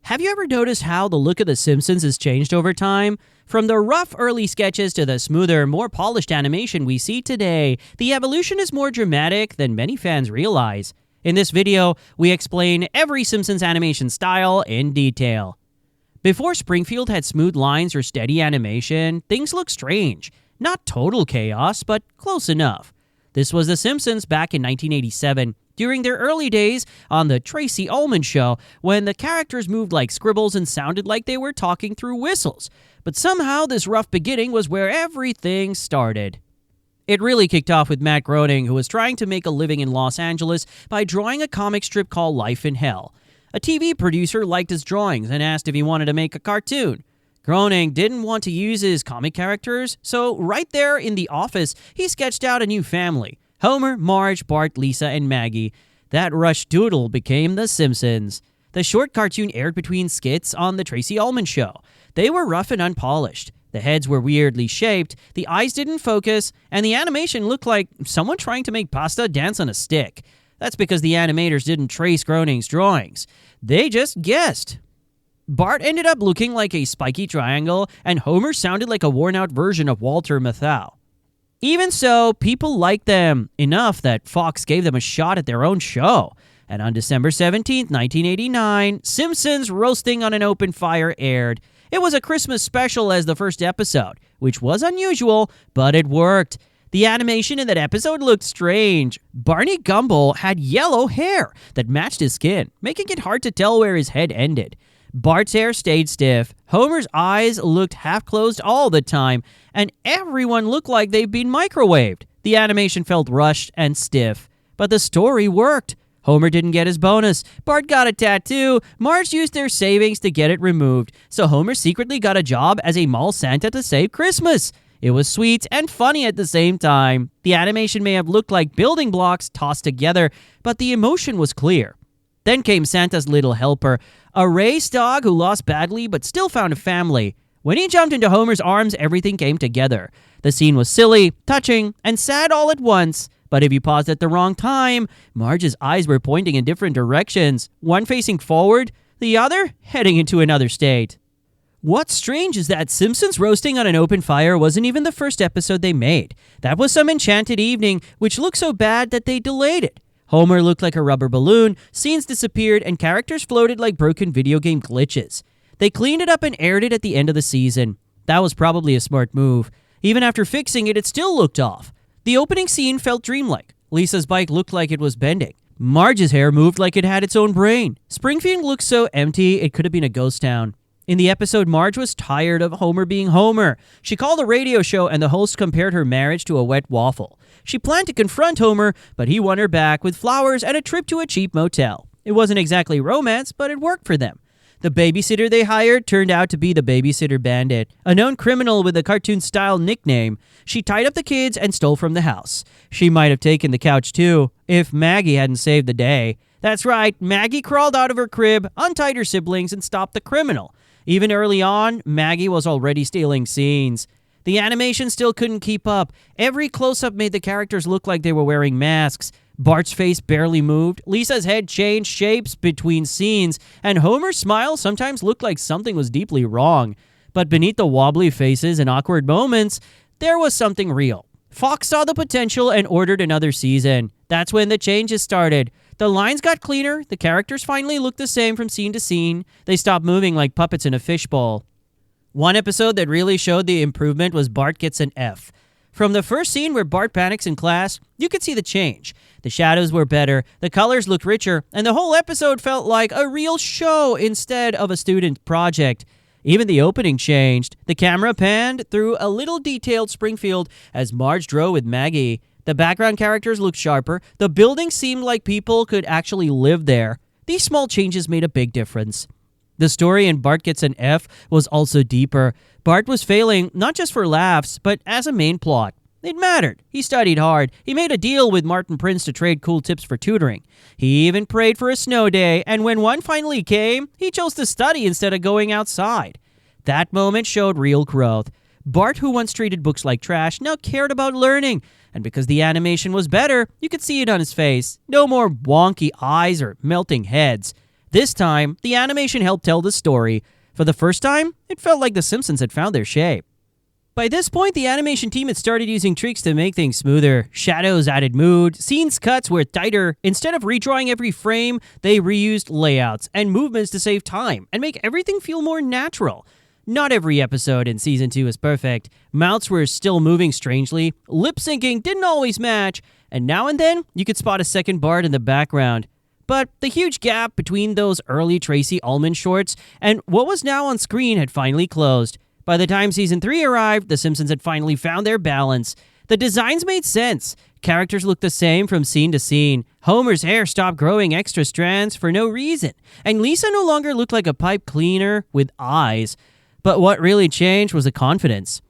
Have you ever noticed how the look of The Simpsons has changed over time? From the rough early sketches to the smoother, more polished animation we see today, the evolution is more dramatic than many fans realize. In this video, we explain every Simpsons animation style in detail. Before Springfield had smooth lines or steady animation, things looked strange. Not total chaos, but close enough. This was The Simpsons back in 1987, during their early days on the Tracy Ullman show, when the characters moved like scribbles and sounded like they were talking through whistles. But somehow this rough beginning was where everything started. It really kicked off with Matt Groening, who was trying to make a living in Los Angeles by drawing a comic strip called Life in Hell. A TV producer liked his drawings and asked if he wanted to make a cartoon. Groening didn't want to use his comic characters, so right there in the office, he sketched out a new family. Homer, Marge, Bart, Lisa, and Maggie. That rush doodle became The Simpsons. The short cartoon aired between skits on the Tracy Ullman show. They were rough and unpolished. The heads were weirdly shaped, the eyes didn't focus, and the animation looked like someone trying to make pasta dance on a stick. That's because the animators didn't trace Groening's drawings. They just guessed. Bart ended up looking like a spiky triangle, and Homer sounded like a worn-out version of Walter Matthau. Even so, people liked them enough that Fox gave them a shot at their own show. And on December 17, 1989, Simpsons Roasting on an Open Fire aired. It was a Christmas special as the first episode, which was unusual, but it worked. The animation in that episode looked strange. Barney Gumble had yellow hair that matched his skin, making it hard to tell where his head ended. Bart's hair stayed stiff, Homer's eyes looked half-closed all the time, and everyone looked like they'd been microwaved. The animation felt rushed and stiff, but the story worked. Homer didn't get his bonus, Bart got a tattoo, Marge used their savings to get it removed, so Homer secretly got a job as a mall Santa to save Christmas. It was sweet and funny at the same time. The animation may have looked like building blocks tossed together, but the emotion was clear. Then came Santa's Little Helper, a race dog who lost badly but still found a family. When he jumped into Homer's arms, everything came together. The scene was silly, touching, and sad all at once. But if you paused at the wrong time, Marge's eyes were pointing in different directions, one facing forward, the other heading into another state. What's strange is that Simpsons Roasting on an Open Fire wasn't even the first episode they made. That was some enchanted evening, which looked so bad that they delayed it. Homer looked like a rubber balloon, scenes disappeared, and characters floated like broken video game glitches. They cleaned it up and aired it at the end of the season. That was probably a smart move. Even after fixing it, it still looked off. The opening scene felt dreamlike. Lisa's bike looked like it was bending. Marge's hair moved like it had its own brain. Springfield looked so empty, it could have been a ghost town. In the episode, Marge was tired of Homer being Homer. She called a radio show and the host compared her marriage to a wet waffle. She planned to confront Homer, but he won her back with flowers and a trip to a cheap motel. It wasn't exactly romance, but it worked for them. The babysitter they hired turned out to be the Babysitter Bandit, a known criminal with a cartoon-style nickname. She tied up the kids and stole from the house. She might have taken the couch too, if Maggie hadn't saved the day. That's right, Maggie crawled out of her crib, untied her siblings, and stopped the criminal. Even early on, Maggie was already stealing scenes. The animation still couldn't keep up. Every close-up made the characters look like they were wearing masks. Bart's face barely moved, Lisa's head changed shapes between scenes, and Homer's smile sometimes looked like something was deeply wrong. But beneath the wobbly faces and awkward moments, there was something real. Fox saw the potential and ordered another season. That's when the changes started. The lines got cleaner, the characters finally looked the same from scene to scene. They stopped moving like puppets in a fishbowl. One episode that really showed the improvement was Bart Gets an F. From the first scene where Bart panics in class, you could see the change. The shadows were better, the colors looked richer, and the whole episode felt like a real show instead of a student project. Even the opening changed. The camera panned through a little detailed Springfield as Marge drove with Maggie. The background characters looked sharper. The building seemed like people could actually live there. These small changes made a big difference. The story in Bart Gets an F was also deeper. Bart was failing not just for laughs, but as a main plot. It mattered. He studied hard. He made a deal with Martin Prince to trade cool tips for tutoring. He even prayed for a snow day, and when one finally came, he chose to study instead of going outside. That moment showed real growth. Bart, who once treated books like trash, now cared about learning. And because the animation was better, you could see it on his face. No more wonky eyes or melting heads. This time, the animation helped tell the story. For the first time, it felt like The Simpsons had found their shape. By this point, the animation team had started using tricks to make things smoother. Shadows added mood, scenes cuts were tighter. Instead of redrawing every frame, they reused layouts and movements to save time and make everything feel more natural. Not every episode in Season 2 is perfect. Mouths were still moving strangely, lip syncing didn't always match, and now and then you could spot a second Bart in the background. But the huge gap between those early Tracey Ullman shorts and what was now on screen had finally closed. By the time Season 3 arrived, The Simpsons had finally found their balance. The designs made sense. Characters looked the same from scene to scene. Homer's hair stopped growing extra strands for no reason, and Lisa no longer looked like a pipe cleaner with eyes. But what really changed was the confidence.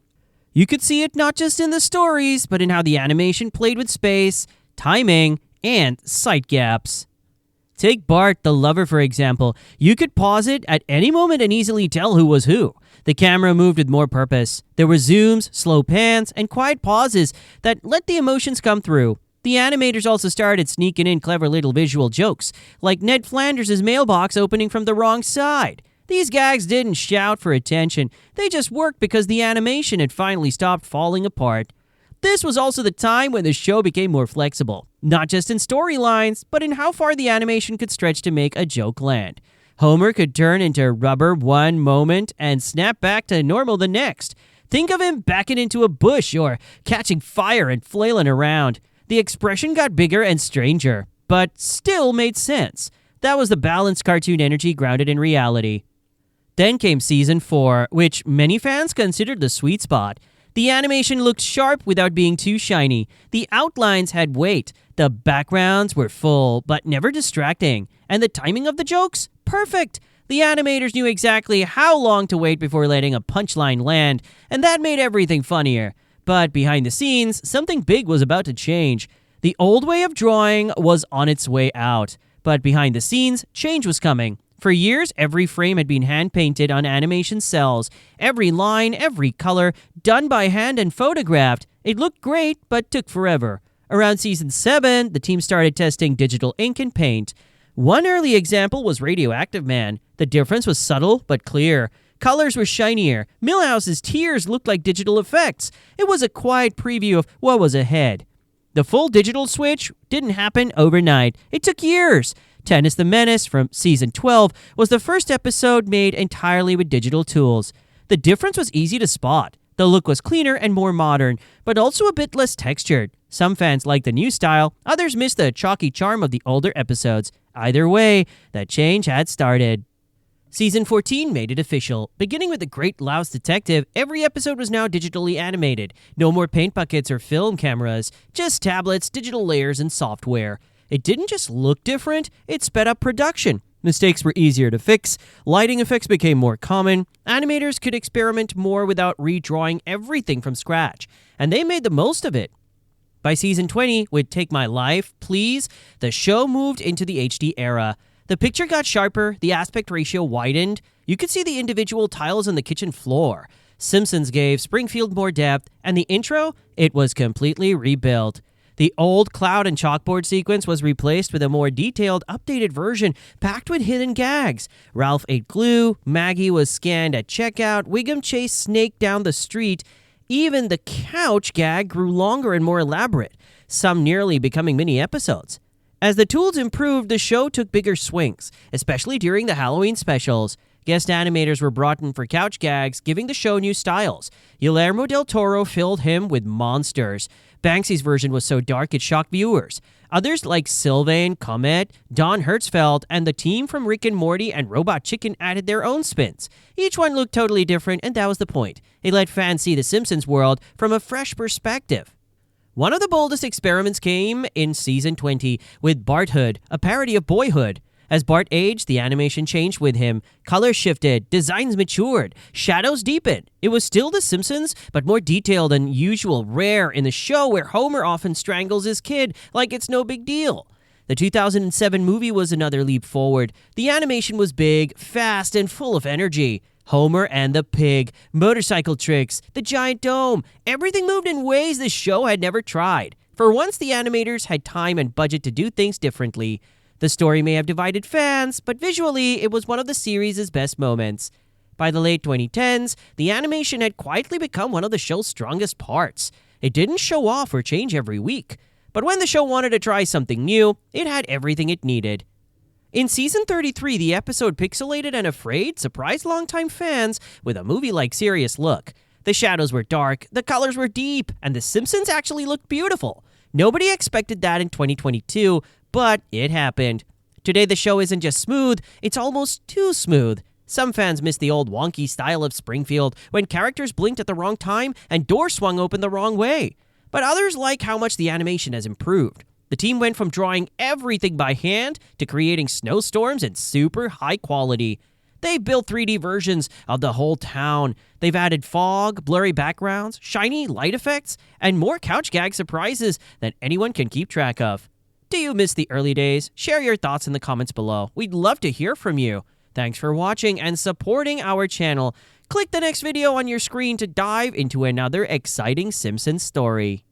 You could see it not just in the stories, but in how the animation played with space, timing, and sight gaps. Take Bart, the lover, for example. You could pause it at any moment and easily tell who was who. The camera moved with more purpose. There were zooms, slow pans, and quiet pauses that let the emotions come through. The animators also started sneaking in clever little visual jokes, like Ned Flanders' mailbox opening from the wrong side. These gags didn't shout for attention. They just worked because the animation had finally stopped falling apart. This was also the time when the show became more flexible, not just in storylines, but in how far the animation could stretch to make a joke land. Homer could turn into rubber one moment and snap back to normal the next. Think of him backing into a bush or catching fire and flailing around. The expression got bigger and stranger, but still made sense. That was the balanced cartoon energy grounded in reality. Then came Season 4, which many fans considered the sweet spot. The animation looked sharp without being too shiny. The outlines had weight. The backgrounds were full, but never distracting. And the timing of the jokes? Perfect! The animators knew exactly how long to wait before letting a punchline land, and that made everything funnier. But behind the scenes, something big was about to change. The old way of drawing was on its way out. But behind the scenes, change was coming. For years, every frame had been hand-painted on animation cells. Every line, every color, done by hand and photographed. It looked great, but took forever. Around Season 7, the team started testing digital ink and paint. One early example was Radioactive Man. The difference was subtle but clear. Colors were shinier. Milhouse's tears looked like digital effects. It was a quiet preview of what was ahead. The full digital switch didn't happen overnight. It took years. Tennis the Menace from Season 12 was the first episode made entirely with digital tools. The difference was easy to spot. The look was cleaner and more modern, but also a bit less textured. Some fans liked the new style, others missed the chalky charm of the older episodes. Either way, the change had started. Season 14 made it official. Beginning with The Great Louse Detective, every episode was now digitally animated. No more paint buckets or film cameras, just tablets, digital layers, and software. It didn't just look different, it sped up production. Mistakes were easier to fix, lighting effects became more common, animators could experiment more without redrawing everything from scratch, and they made the most of it. By Season 20, with Take My Life, Please, the show moved into the HD era. The picture got sharper, the aspect ratio widened, you could see the individual tiles on the kitchen floor. Simpsons gave Springfield more depth, and the intro, it was completely rebuilt. The old cloud and chalkboard sequence was replaced with a more detailed, updated version packed with hidden gags. Ralph ate glue, Maggie was scanned at checkout, Wiggum chased Snake down the street. Even the couch gag grew longer and more elaborate, some nearly becoming mini-episodes. As the tools improved, the show took bigger swings, especially during the Halloween specials. Guest animators were brought in for couch gags, giving the show new styles. Guillermo del Toro filled him with monsters. Banksy's version was so dark it shocked viewers. Others like Sylvain, Comet, Don Hertzfeldt, and the team from Rick and Morty and Robot Chicken added their own spins. Each one looked totally different, and that was the point. It let fans see the Simpsons world from a fresh perspective. One of the boldest experiments came in Season 20 with Barthood, a parody of Boyhood. As Bart aged, the animation changed with him. Colors shifted, designs matured, shadows deepened. It was still The Simpsons, but more detailed than usual, rare in the show where Homer often strangles his kid like it's no big deal. The 2007 movie was another leap forward. The animation was big, fast, and full of energy. Homer and the pig, motorcycle tricks, the giant dome. Everything moved in ways the show had never tried. For once, the animators had time and budget to do things differently. The story may have divided fans, but visually, it was one of the series' best moments. By the late 2010s, the animation had quietly become one of the show's strongest parts. It didn't show off or change every week, but when the show wanted to try something new, it had everything it needed. In season 33, the episode Pixelated and Afraid surprised longtime fans with a movie-like serious look. The shadows were dark, the colors were deep, and the Simpsons actually looked beautiful. Nobody expected that in 2022, but it happened. Today, the show isn't just smooth, it's almost too smooth. Some fans miss the old wonky style of Springfield when characters blinked at the wrong time and doors swung open the wrong way. But others like how much the animation has improved. The team went from drawing everything by hand to creating snowstorms in super high quality. They've built 3D versions of the whole town. They've added fog, blurry backgrounds, shiny light effects, and more couch gag surprises than anyone can keep track of. Do you miss the early days? Share your thoughts in the comments below. We'd love to hear from you. Thanks for watching and supporting our channel. Click the next video on your screen to dive into another exciting Simpsons story.